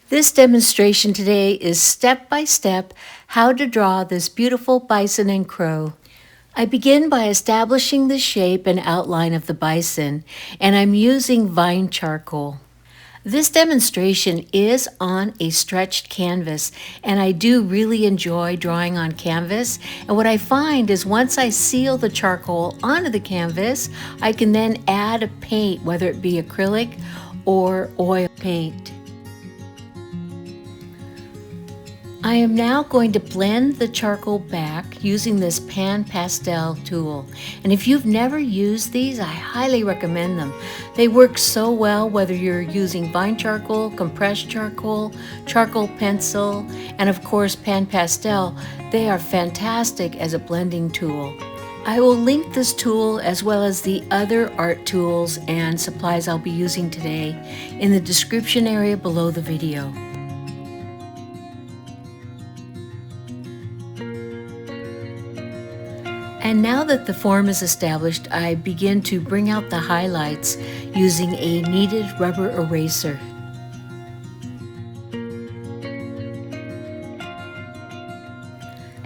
This demonstration today is step by step how to draw this beautiful bison and crow. I begin by establishing the shape and outline of the bison, and I'm using vine charcoal. This demonstration is on a stretched canvas, and I do really enjoy drawing on canvas. And what I find is once I seal the charcoal onto the canvas, I can then add a paint, whether it be acrylic or oil paint. I am now going to blend the charcoal back using this pan pastel tool. And if you've never used these, I highly recommend them. They work so well whether you're using vine charcoal, compressed charcoal, charcoal pencil, and of course pan pastel. They are fantastic as a blending tool. I will link this tool as well as the other art tools and supplies I'll be using today in the description area below the video. And now that the form is established, I begin to bring out the highlights using a kneaded rubber eraser.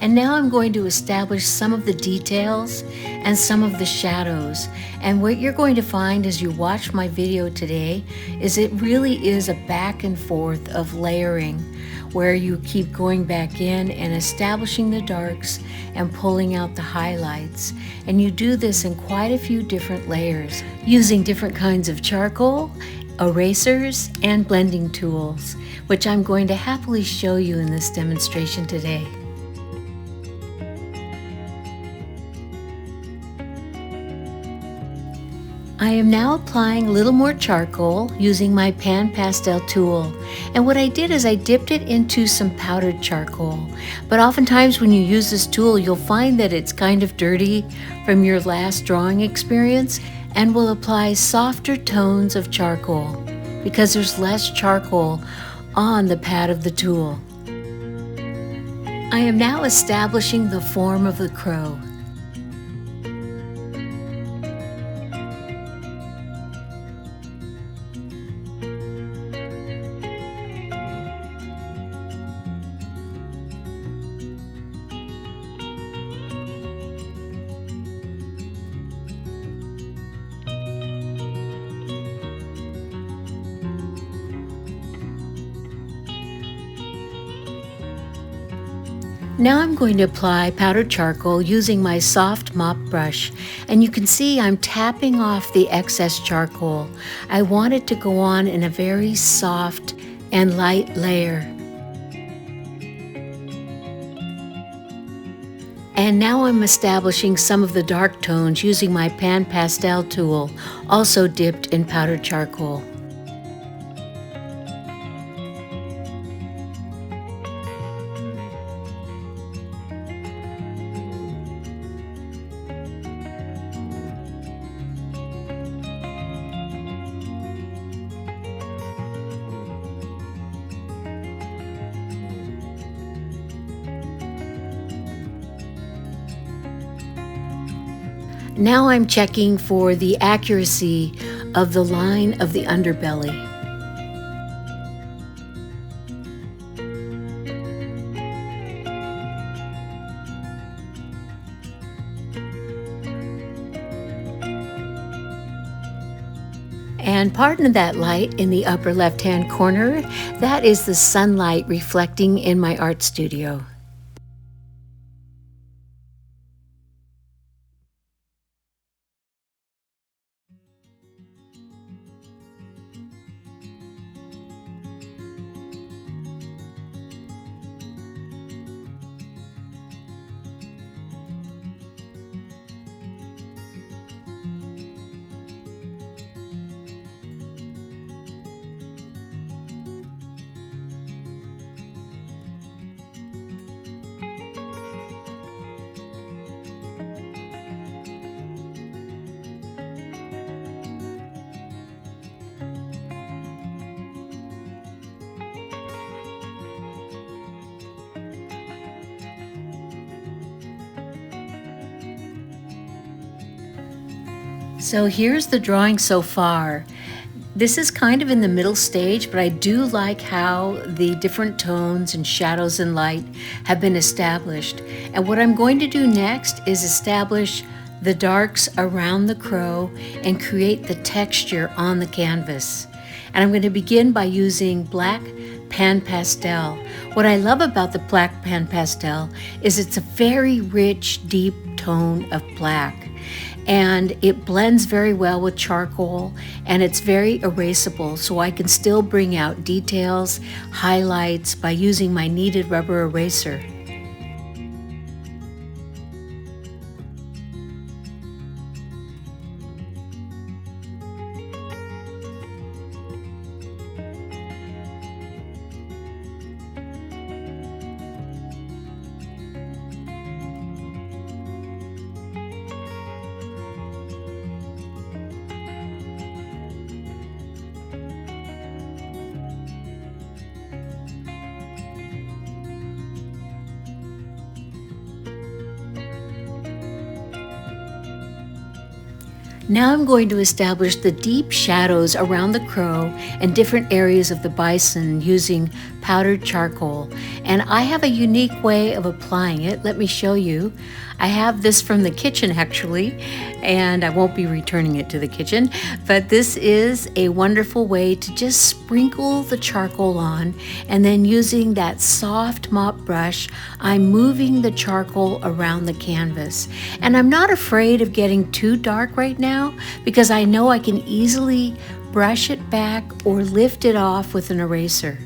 And now I'm going to establish some of the details and some of the shadows. And what you're going to find as you watch my video today is it really is a back and forth of layering, where you keep going back in and establishing the darks and pulling out the highlights. And you do this in quite a few different layers, using different kinds of charcoal, erasers, and blending tools, which I'm going to happily show you in this demonstration today. I am now applying a little more charcoal using my pan pastel tool, and what I did is I dipped it into some powdered charcoal. But oftentimes when you use this tool, you'll find that it's kind of dirty from your last drawing experience, and will apply softer tones of charcoal because there's less charcoal on the pad of the tool. I am now establishing the form of the crow. Now I'm going to apply powdered charcoal using my soft mop brush, and you can see I'm tapping off the excess charcoal. I want it to go on in a very soft and light layer. And now I'm establishing some of the dark tones using my pan pastel tool, also dipped in powdered charcoal. Now I'm checking for the accuracy of the line of the underbelly. And pardon that light in the upper left-hand corner, that is the sunlight reflecting in my art studio. So here's the drawing so far. This is kind of in the middle stage, but I do like how the different tones and shadows and light have been established. And what I'm going to do next is establish the darks around the crow and create the texture on the canvas. And I'm going to begin by using black pan pastel. What I love about the black pan pastel is it's a very rich, deep tone of black. And it blends very well with charcoal, and it's very erasable, so I can still bring out details, highlights by using my kneaded rubber eraser. Now I'm going to establish the deep shadows around the crow and different areas of the bison using powdered charcoal. And I have a unique way of applying it. Let me show you. I have this from the kitchen actually, and I won't be returning it to the kitchen, but this is a wonderful way to just sprinkle the charcoal on, and then using that soft mop brush, I'm moving the charcoal around the canvas. And I'm not afraid of getting too dark right now because I know I can easily brush it back or lift it off with an eraser.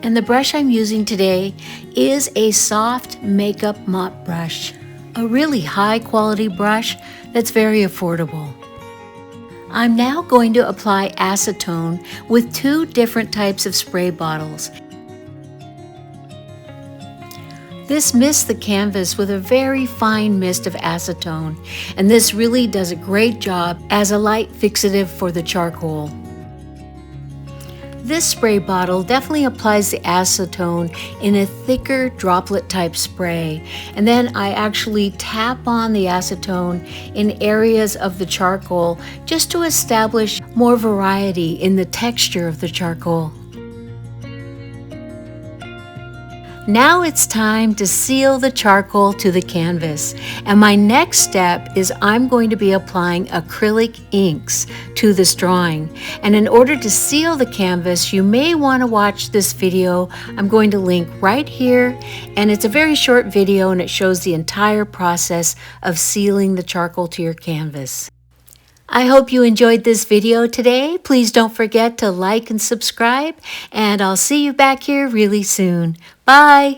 And the brush I'm using today is a soft makeup mop brush, a really high quality brush that's very affordable. I'm now going to apply acetone with 2 different types of spray bottles. This mists the canvas with a very fine mist of acetone, and this really does a great job as a light fixative for the charcoal. This spray bottle definitely applies the acetone in a thicker droplet type spray, and then I actually tap on the acetone in areas of the charcoal just to establish more variety in the texture of the charcoal. Now it's time to seal the charcoal to the canvas, and my next step is I'm going to be applying acrylic inks to this drawing. And in order to seal the canvas, you may want to watch this video. I'm going to link right here, and it's a very short video and it shows the entire process of sealing the charcoal to your canvas. I hope you enjoyed this video today. Please don't forget to like and subscribe, and I'll see you back here really soon. Bye!